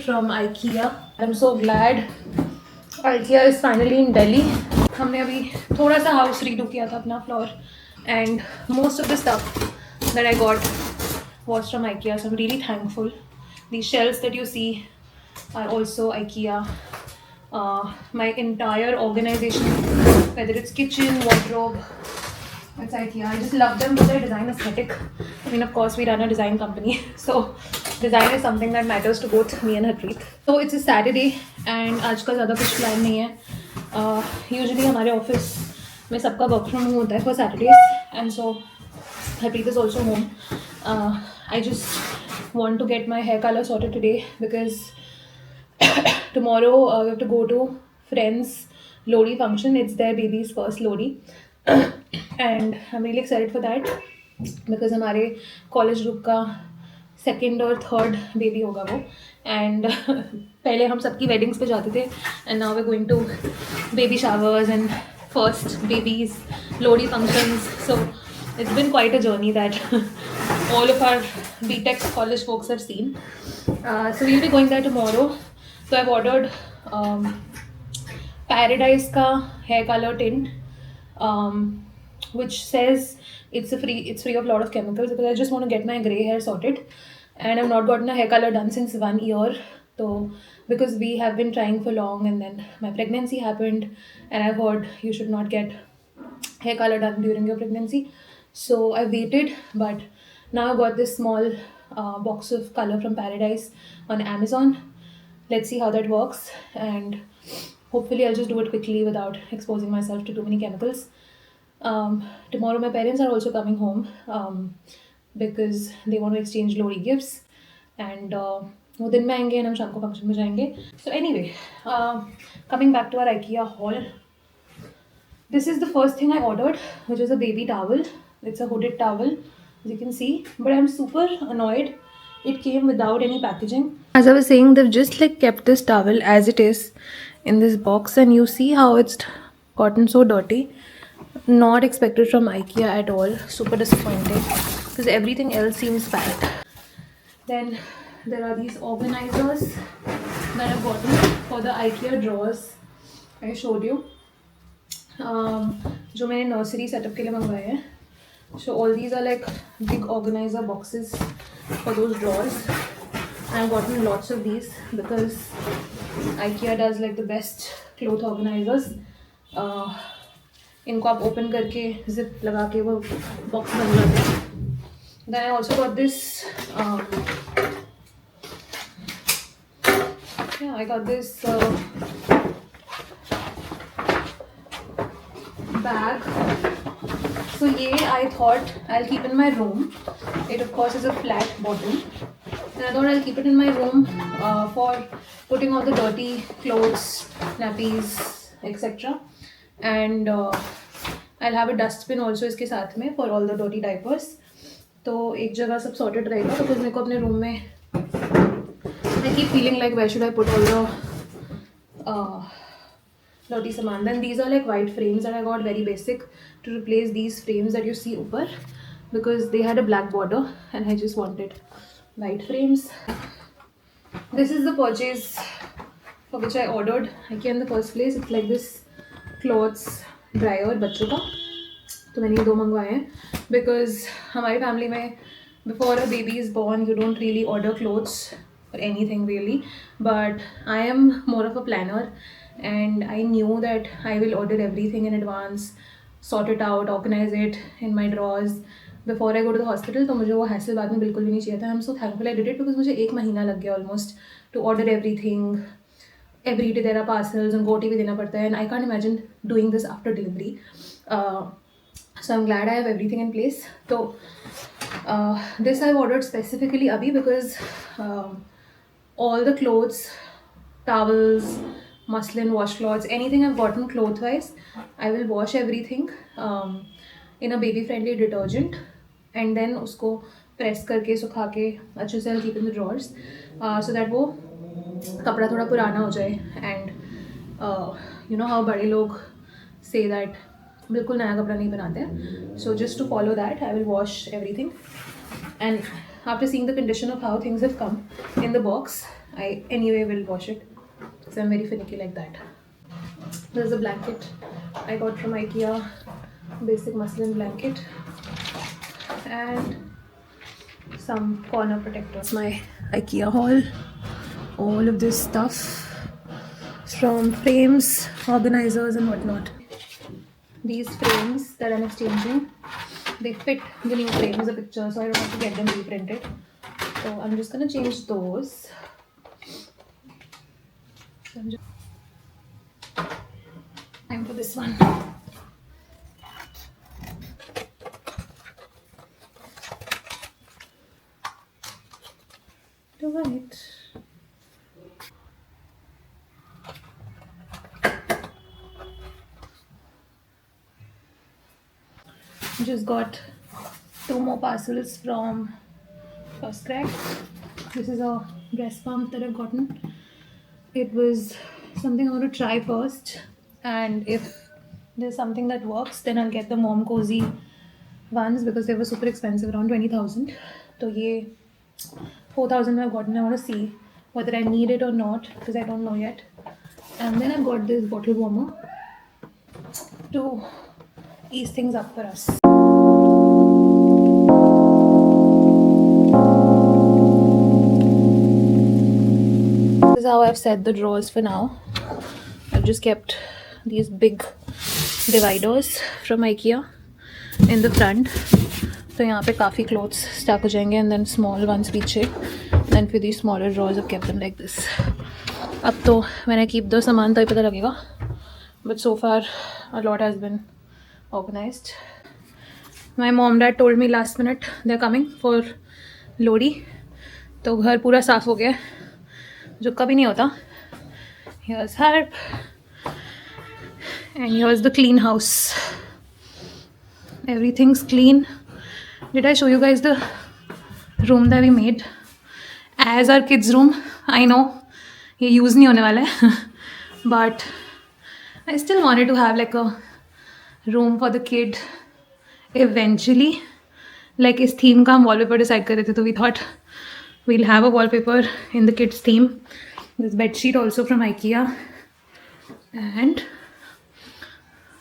from IKEA. I'm so glad IKEA is finally in Delhi. हमने अभी थोड़ा सा हाउस रीडू किया था अपना floor, and most of the stuff that I got was from IKEA, so I'm really thankful. These shelves that you see are also IKEA. My entire organization, whether it's kitchen, wardrobe, it's IKEA. I just love them for their design aesthetic. I mean, of course, we run a design company, so design is something that matters to both me and Harpreet. So it's a Saturday, and आजकल ज़्यादा कुछ plan नहीं है. Usually हमारे office में सबका work from home होता है for Saturdays, and so Harpreet is also home. I just want to get my hair color sorted today because tomorrow we have to go to friends' Lodi function. It's their baby's first Lodi. And I'm really excited for that because हमारे college group का second और third baby होगा वो. And पहले हम सबकी weddings पे जाते थे, and now we going to baby showers and first baby's Lohri functions. So it's been quite a journey that all of our BTech college folks have seen. So we'll be going there tomorrow. So I've ordered Paradise ka hair color tint, which says it's free of lot of chemicals, because I just want to get my grey hair sorted, and I've not gotten a hair color done since 1 year. So because we have been trying for long, and then my pregnancy happened, and I've heard you should not get hair color done during your pregnancy. So I waited, but now I got this small box of color from Paradise on Amazon. Let's see how that works, and hopefully I'll just do it quickly without exposing myself to too many chemicals. Tomorrow my parents are also coming home because they want to exchange Lodi gifts, and वो दिन में आएंगे and हम शाम को function में जाएंगे. So anyway, coming back to our IKEA haul, this is the first thing I ordered, which is a baby towel. It's a hooded towel, as you can see, but I'm super annoyed. It came without any packaging. As I was saying, they've just like kept this towel as it is in this box, and you see how it's gotten so dirty. Not expected from IKEA at all. Super disappointed because everything else seems fat. Then there are these organizers that I've gotten for the IKEA drawers I showed you, जो मैंने nursery setup के लिए मंगवाए हैं. So all these are like big organizer boxes for those drawers. I've gotten lots of these because IKEA does like the best cloth organizers. इनको आप open करके zip लगा के वो box बन जाते हैं. Then I also got this. I got this bag. So I thought I'll keep in my room. It of course is a flat bottom, and I thought I'll keep it in my room for putting all the dirty clothes, nappies, etc. And I'll have a dustbin also इसके साथ में for all the dirty diapers. तो एक जगह सब sorted रहेगा, because मेरे को अपने room में I keep feeling like where should I put all the dirty saman. Then these are like white frames that I got, very basic, to replace these frames that you see upar, because they had a black border and I just wanted white frames. This is the purchase for which I ordered IKEA in the first place. It's like this clothes dryer बच्चों का. तो मैंने ये 2 मंगवाए हैं because हमारी family में before a baby is born you don't really order clothes or anything really, but I am more of a planner, and I knew that I will order everything in advance, sort it out, organize it in my drawers before I go to the hospital. तो मुझे वो hassle बाद में बिल्कुल भी नहीं चाहिए था. I'm so thankful I did it because मुझे 1 महीना लग गया almost to order everything. Every day there are parcels and गोटी भी देना पड़ता है, and I can't imagine doing this after delivery. So I'm glad I have everything in place. So this I've ordered specifically abhi because all the clothes, towels, muslin, washcloths, anything I've gotten cloth wise, I will wash everything in a baby friendly detergent, and then उसको press करके सुखा के अच्छे से I'll keep in the drawers so that वो कपड़ा थोड़ा पुराना हो जाए. And you know how बड़े लोग say that बिल्कुल नया कपड़ा नहीं बनाते हैं. So just to follow that, I will wash everything, and after seeing the condition of how things have come in the box, I anyway will wash it. So I'm very finicky like that. There's a blanket I got from IKEA, basic muslin blanket, and some corner protectors. My IKEA haul. All of this stuff from frames, organizers and whatnot. These frames that I'm exchanging, they fit the new frames, the pictures, so I don't have to get them reprinted. So I'm just gonna change those. So time for this one. Right. Just got 2 more parcels from First Crack. This is a breast pump that I've gotten. It was something I want to try first, and if there's something that works, then I'll get the Mom Cozy ones because they were super expensive, around 20,000. So ye 4,000 I've gotten. I want to see whether I need it or not because I don't know yet. And then I've got this bottle warmer to ease things up for us. This is how I've set the drawers for now. I've just kept these big dividers from IKEA in the front. So यहाँ पे काफ़ी clothes stack हो जाएंगे and then small ones पीछे. Then for these smaller drawers I've kept them like this. अब तो when I keep the सामान तो ही पता लगेगा. But so far a lot has been organized. My mom dad told me last minute they're coming for Lodi. तो घर पूरा साफ़ हो गया जो कभी नहीं होता. Here's Harp. And here's the clean house. Everything's clean. Did I show you guys the room that we made as our kids' room? I know ये use नहीं होने वाला है but I still wanted to have like a room for the kid eventually. Like इस theme का हम wallpaper decide कर रहे थे तो we thought we'll have a wallpaper in the kids' theme. This bed sheet also from IKEA. And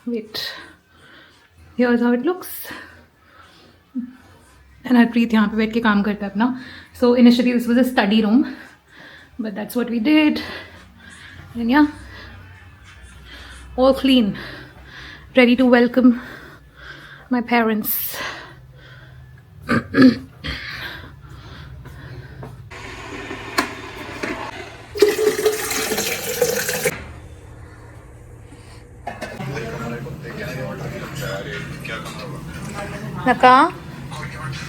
wait, here's how it looks. And Harpreet यहाँ पे बैठ के काम करता है अपना. So initially this was a study room, but that's what we did. And yeah, all clean, ready to welcome my parents. नका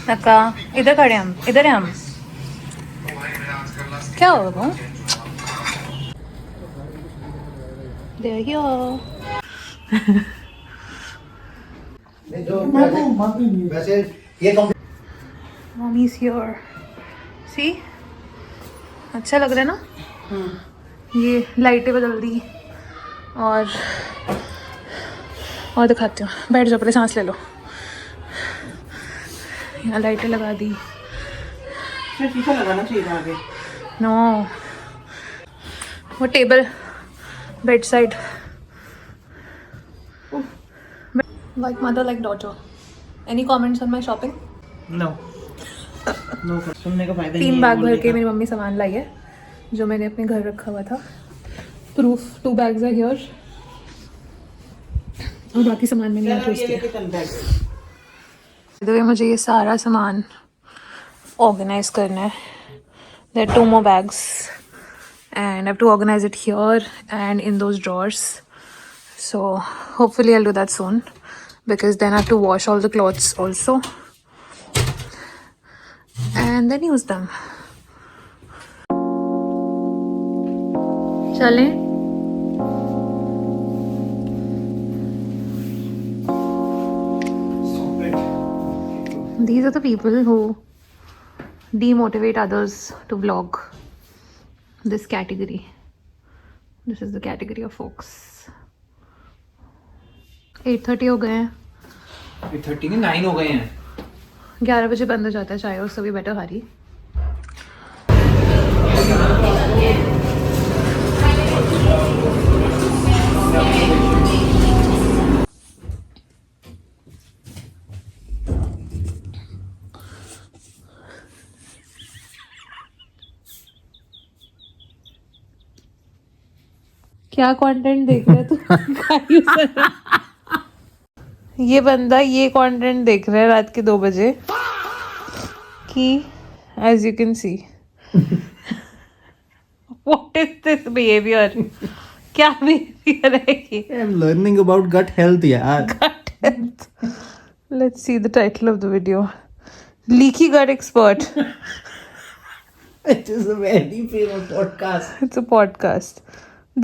नका इधर खड़े हम, इधर है हम. क्या होगा? There you are. Mommy's here. See? अच्छा लग रहा है ना? ये लाइटें बदल दी और दिखाती हूँ. बैठ जाओ, पहले सांस ले लो. यहाँ लाइटें लगा दी. शीशा लगाना चाहिए आगे. नो, वो table bed side. Like mother, like daughter. Any comments on my shopping? No. No. सुनने का फायदा नहीं है. 3 बैग भर के मेरी मम्मी सामान लाई है जो मैंने अपने घर रखा हुआ था. Proof 2 bags are here. और बाकी सामान मैंने यहाँ ठूस दिया. तो मुझे ये सारा सामान ऑर्गेनाइज करना है. There are 2 more bags and I have to organize it here and in those drawers. So hopefully I'll do that soon because then I have to wash all the clothes also and then use them. चलें? These are the people who demotivate others to vlog. This category. This is the category of folks. 8:30 हो गए हैं. 8:30 के 9 हो गए हैं. 11 बजे बंद हो जाता है चाय, so we better hurry. क्या कंटेंट देख रहा है तू? ये बंदा ये कंटेंट देख रहा है रात के 2 बजे कि as you can see what is this behaviour. क्या बिहेवियर है ये? I'm learning about gut health, यार. Gut health. Let's see the title of the video. Leaky gut expert. It is a very famous podcast. It's a podcast.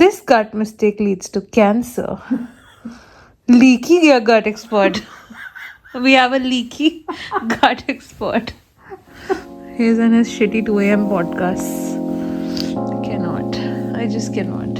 This gut mistake leads to cancer. Leaky gut expert. We have a leaky gut expert. He's on his shitty 2 a.m. podcasts. I cannot. I just cannot.